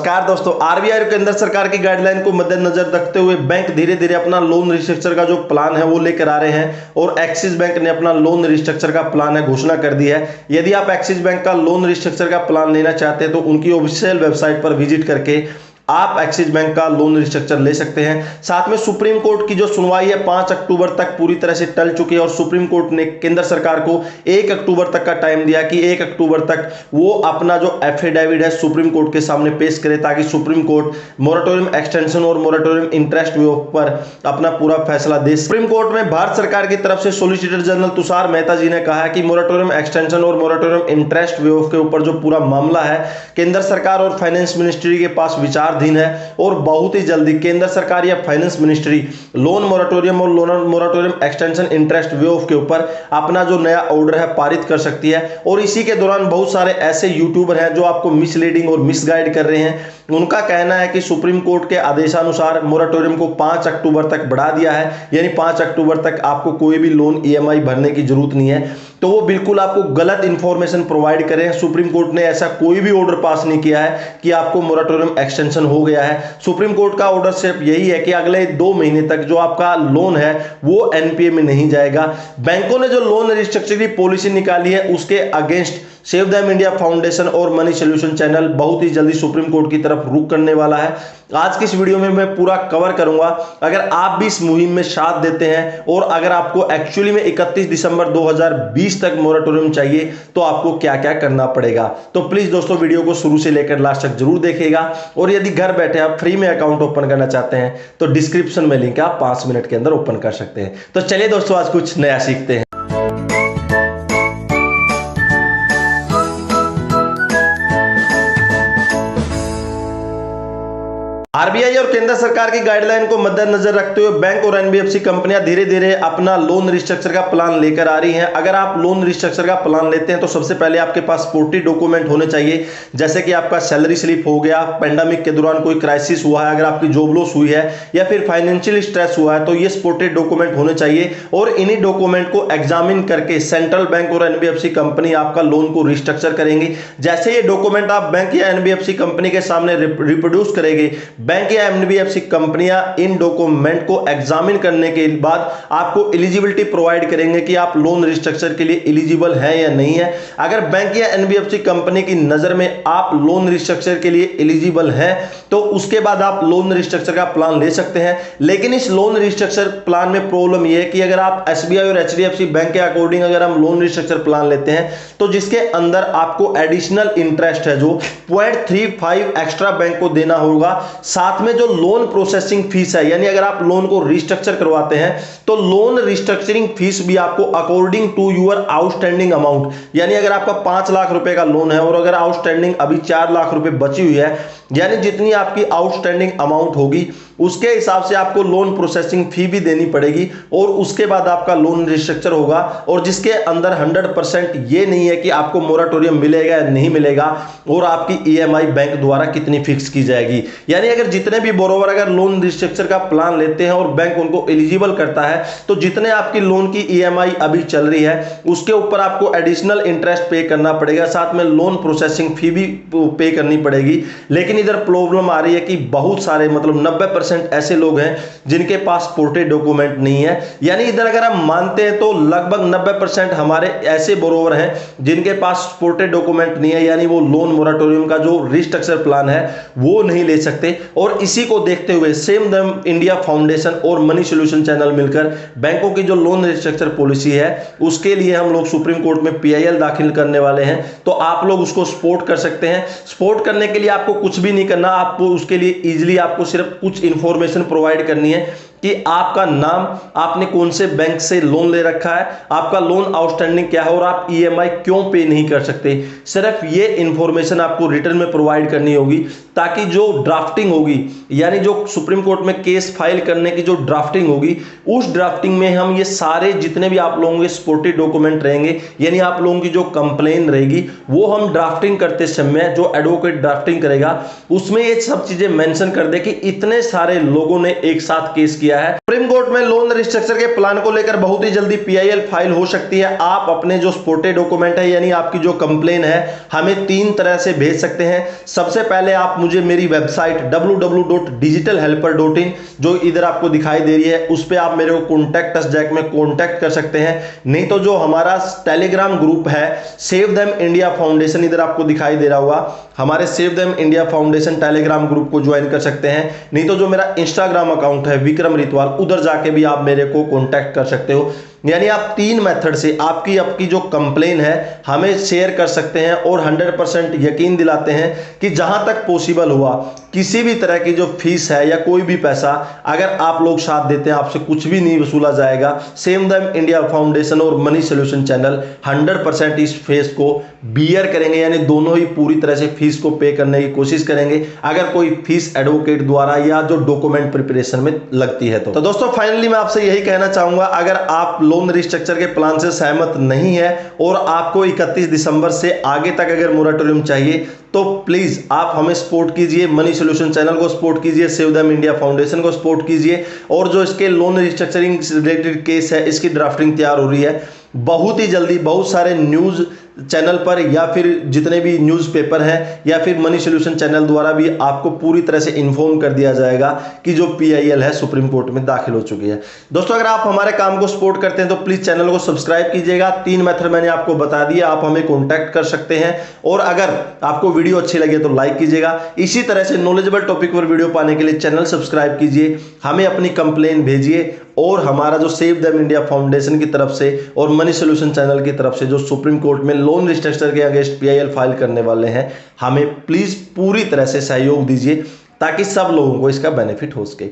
नमस्कार दोस्तों, आरबीआई और केंद्र सरकार की गाइडलाइन को मद्देनजर रखते हुए बैंक धीरे धीरे अपना लोन रिस्ट्रक्चर का जो प्लान है वो लेकर आ रहे हैं और एक्सिस बैंक ने अपना लोन रिस्ट्रक्चर का प्लान है घोषणा कर दी है। यदि आप एक्सिस बैंक का लोन रिस्ट्रक्चर का प्लान लेना चाहते हैं तो उनकी ऑफिशियल वेबसाइट पर विजिट करके आप एक्सिस बैंक का लोन रिस्ट्रक्चर ले सकते हैं। साथ में सुप्रीम कोर्ट की जो सुनवाई है 5 अक्टूबर तक पूरी तरह से टल चुकी है और सुप्रीम कोर्ट ने केंद्र सरकार को 1 अक्टूबर तक का टाइम दिया कि 1 अक्टूबर तक वो अपना जो एफिडेविट है सुप्रीम कोर्ट के सामने पेश करे ताकि सुप्रीम कोर्ट मोरेटोरियम एक्सटेंशन और मोरेटोरियम इंटरेस्ट वेव पर अपना पूरा फैसला दे। सुप्रीम कोर्ट में भारत सरकार की तरफ से सॉलिसिटर जनरल तुषार मेहता जी ने कहा है कि मोरेटोरियम एक्सटेंशन और मोरेटोरियम इंटरेस्ट वेव के ऊपर जो पूरा मामला है केंद्र सरकार और फाइनेंस मिनिस्ट्री के पास विचार है और बहुत ही जल्दी केंद्र सरकार या फाइनेंस मिनिस्ट्री लोन मोरेटोरियम और loan moratorium extension interest wave के ऊपर अपना जो नया ऑर्डर है पारित कर सकती है। और इसी के दौरान बहुत सारे ऐसे यूट्यूबर हैं जो आपको मिसलीडिंग और मिसगाइड कर रहे हैं। उनका कहना है कि सुप्रीम कोर्ट के आदेशानुसार मोरेटोरियम को 5 अक्टूबर तक बढ़ा दिया है, यानी 5 अक्टूबर तक आपको कोई भी लोन ईएमआई भरने की जरूरत नहीं है। तो वो बिल्कुल आपको गलत इंफॉर्मेशन प्रोवाइड करें। सुप्रीम कोर्ट ने ऐसा कोई भी ऑर्डर पास नहीं किया है कि आपको मोरेटोरियम एक्सटेंशन हो गया है। सुप्रीम कोर्ट का ऑर्डर सिर्फ यही है कि अगले 2 महीने तक जो आपका लोन है वो एनपीए में नहीं जाएगा। बैंकों ने जो लोन रिस्ट्रक्चर की पॉलिसी निकाली है उसके against save them India foundation और मनी सॉल्यूशन चैनल बहुत ही जल्दी सुप्रीम कोर्ट की तरफ रुख करने वाला है। आज की इस वीडियो में मैं पूरा कवर करूंगा। अगर आप भी इस मुहिम में साथ देते हैं और अगर आपको एक्चुअली में 31 दिसंबर 2020 तक मोरेटोरियम चाहिए तो आपको क्या क्या करना पड़ेगा। तो प्लीज दोस्तों वीडियो को शुरू से लेकर लास्ट तक जरूर देखिएगा। और यदि घर बैठे आप फ्री में अकाउंट ओपन करना चाहते हैं तो डिस्क्रिप्शन में लिंक आप 5 मिनट के अंदर ओपन कर सकते हैं। तो चलिए दोस्तों आज कुछ नया सीखते हैं। आरबीआई और केंद्र सरकार की गाइडलाइन को मद्देनजर रखते हुए बैंक और एनबीएफसी कंपनियां धीरे धीरे अपना लोन रिस्ट्रक्चर का प्लान लेकर आ रही हैं। अगर आप लोन रिस्ट्रक्चर का प्लान लेते हैं तो सबसे पहले आपके पास सपोर्टिव डॉक्यूमेंट होने चाहिए, जैसे कि आपका सैलरी स्लिप हो गया, पेंडेमिक के दौरान कोई क्राइसिस हुआ है, अगर आपकी जॉब लॉस हुई है या फिर फाइनेंशियल स्ट्रेस हुआ है तो ये सपोर्टिव डॉक्यूमेंट होने चाहिए। और इन्हीं डॉक्यूमेंट को एग्जामिन करके सेंट्रल बैंक और एनबीएफसी कंपनी आपका लोन को रिस्ट्रक्चर करेंगी। जैसे ये डॉक्यूमेंट आप बैंक या एनबीएफसी कंपनी के सामने रिप्रोड्यूस करेंगे, बैंक या एनबीएफसी कंपनियां इन डॉक्यूमेंट को एग्जामिन करने के बाद आपको एलिजिबिलिटी प्रोवाइड करेंगे कि आप लोन रिस्ट्रक्चर के लिए एलिजिबल हैं या नहीं है। अगर बैंक या एनबीएफसी कंपनी की नजर में आप लोन रिस्ट्रक्चर के लिए एलिजिबल हैं तो उसके बाद आप लोन रिस्ट्रक्चर का प्लान ले सकते हैं। लेकिन इस लोन रिस्ट्रक्चर प्लान में प्रॉब्लम यह है कि अगर आप एसबीआई और एचडीएफसी बैंक के अकॉर्डिंग अगर हम लोन रिस्ट्रक्चर प्लान लेते हैं तो जिसके अंदर आपको एडिशनल इंटरेस्ट है जो 0.35 एक्स्ट्रा बैंक को देना होगा। साथ में जो लोन प्रोसेसिंग फीस है, यानी अगर आप लोन को रिस्ट्रक्चर करवाते हैं तो लोन रिस्ट्रक्चरिंग फीस भी आपको according to your outstanding amount, यानी अगर आपका 5 लाख रुपए का लोन है और अगर आउटस्टैंडिंग अभी 4 लाख रुपए बची हुई है, यानी जितनी आपकी आउटस्टैंडिंग अमाउंट होगी उसके हिसाब से आपको लोन प्रोसेसिंग फी भी देनी पड़ेगी और उसके बाद आपका लोन रिस्ट्रक्चर होगा। और जिसके अंदर 100% ये नहीं है कि आपको मोरेटोरियम मिलेगा या नहीं मिलेगा और आपकी ईएमआई बैंक द्वारा कितनी फिक्स की जाएगी। यानी अगर जितने भी बोरोवर अगर लोन रिस्ट्रक्चर का प्लान लेते हैं और बैंक उनको एलिजिबल करता है तो जितने आपकी लोन की ईएमआई अभी चल रही है उसके ऊपर आपको एडिशनल इंटरेस्ट पे करना पड़ेगा, साथ में लोन प्रोसेसिंग फी भी पे करनी पड़ेगी। लेकिन इधर प्रॉब्लम आ रही है कि बहुत सारे मतलब 90% ऐसे लोग हैं जिनके पास सपोर्टेड डॉक्यूमेंट नहीं है। यानी इधर अगर हम मानते हैं तो लगभग 90% हमारे ऐसे बोरोवर हैं जिनके पास सपोर्टेड डॉक्यूमेंट नहीं है, यानी वो लोन मोरेटोरियम का जो रिस्ट्रक्चर प्लान है वो नहीं ले सकते। और इसी को देखते हुए सेव देम इंडिया फाउंडेशन और मनी सॉल्यूशन चैनल मिलकर बैंकों की जो लोन रिस्ट्रक्चर पॉलिसी है उसके लिए हम लोग सुप्रीम कोर्ट में पीआईएल दाखिल करने वाले हैं। तो आप लोग उसको सपोर्ट कर सकते हैं। सपोर्ट करने के लिए आपको कुछ भी नहीं करना, आपको उसके लिए इजीली आपको सिर्फ कुछ इंफॉर्मेशन प्रोवाइड करनी है कि आपका नाम, आपने कौन से बैंक से लोन ले रखा है, आपका लोन आउटस्टैंडिंग क्या है और आप ईएमआई क्यों पे नहीं कर सकते। सिर्फ ये इंफॉर्मेशन आपको रिटर्न में प्रोवाइड करनी होगी ताकि जो ड्राफ्टिंग होगी, यानी जो सुप्रीम कोर्ट में केस फाइल करने की जो ड्राफ्टिंग होगी उस ड्राफ्टिंग में हम ये सारे जितने भी आप लोगों के सपोर्टिव डॉक्यूमेंट रहेंगे, यानी आप लोगों की जो कंप्लेन रहेगी वो हम ड्राफ्टिंग करते समय जो एडवोकेट ड्राफ्टिंग करेगा उसमें ये सब चीजें मेंशन कर दे कि इतने सारे लोगों ने एक साथ केस किया है। सुप्रीम कोर्ट कोर्ट में लोन रिस्ट्रक्चर के प्लान को लेकर बहुत ही जल्दी पीआईएल फाइल हो सकती है। आप अपने जो सपोर्टेड डॉक्यूमेंट है यानी आपकी जो कंप्लेन है हमें 3 तरह से भेज सकते हैं। सबसे पहले आप मुझे मेरी वेबसाइट www.digitalhelper.in जो इधर आपको दिखाई दे रही है उस पर आप मेरे को कॉन्टैक्ट अस जैक में कॉन्टैक्ट कर सकते हैं। नहीं तो जो हमारा टेलीग्राम ग्रुप है सेव देम इंडिया फाउंडेशन इधर आपको दिखाई दे रहा होगा, हमारे save them India foundation Telegram group को ज्वाइन कर सकते हैं। नहीं तो जो मेरा इंस्टाग्राम अकाउंट है विक्रम रितवाल उधर जाके भी आप मेरे को कांटेक्ट कर सकते हो। यानी आप 3 मेथड से आपकी जो कंप्लेन है हमें शेयर कर सकते हैं और 100% यकीन दिलाते हैं कि जहां तक पॉसिबल हुआ किसी भी तरह की जो फीस है या कोई भी पैसा अगर आप लोग साथ देते हैं आपसे कुछ भी नहीं वसूला जाएगा। सेव देम इंडिया फाउंडेशन और मनी सॉल्यूशन चैनल 100% इस फेस को बियर करेंगे, यानी दोनों ही पूरी तरह से फीस को पे करने की कोशिश करेंगे अगर कोई फीस एडवोकेट द्वारा या जो डॉक्यूमेंट प्रिपरेशन में लगती है। तो दोस्तों फाइनली मैं आपसे यही कहना चाहूंगा, अगर आप लोन रिस्ट्रक्चर के प्लान से सहमत नहीं है और आपको 31 दिसंबर से आगे तक अगर मोरेटोरियम चाहिए तो प्लीज आप हमें सपोर्ट कीजिए, मनी सॉल्यूशन चैनल को सपोर्ट कीजिए, सेव देम इंडिया फाउंडेशन को सपोर्ट कीजिए। और जो इसके लोन रिस्ट्रक्चरिंग से रिलेटेड केस है इसकी ड्राफ्टिंग तैयार हो रही है, बहुत ही जल्दी बहुत सारे न्यूज चैनल पर या फिर जितने भी न्यूज़पेपर हैं या फिर मनी सॉल्यूशन चैनल द्वारा भी आपको पूरी तरह से इन्फॉर्म कर दिया जाएगा कि जो पीआईएल है सुप्रीम कोर्ट में दाखिल हो चुकी है। दोस्तों अगर आप हमारे काम को सपोर्ट करते हैं तो प्लीज चैनल को सब्सक्राइब कीजिएगा। 3 मेथड मैंने आपको बता दिया, आप हमें कॉन्टैक्ट कर सकते हैं और अगर आपको वीडियो अच्छी लगे तो लाइक कीजिएगा। इसी तरह से नॉलेजेबल टॉपिक पर वीडियो पाने के लिए चैनल सब्सक्राइब कीजिए, हमें अपनी कंप्लेन भेजिए और हमारा जो सेव देम इंडिया फाउंडेशन की तरफ से और मनी सॉल्यूशन चैनल की तरफ से जो सुप्रीम कोर्ट में लोन रिस्ट्रक्चर के अगेंस्ट पीआईएल फाइल करने वाले हैं हमें प्लीज पूरी तरह से सहयोग दीजिए ताकि सब लोगों को इसका बेनिफिट हो सके।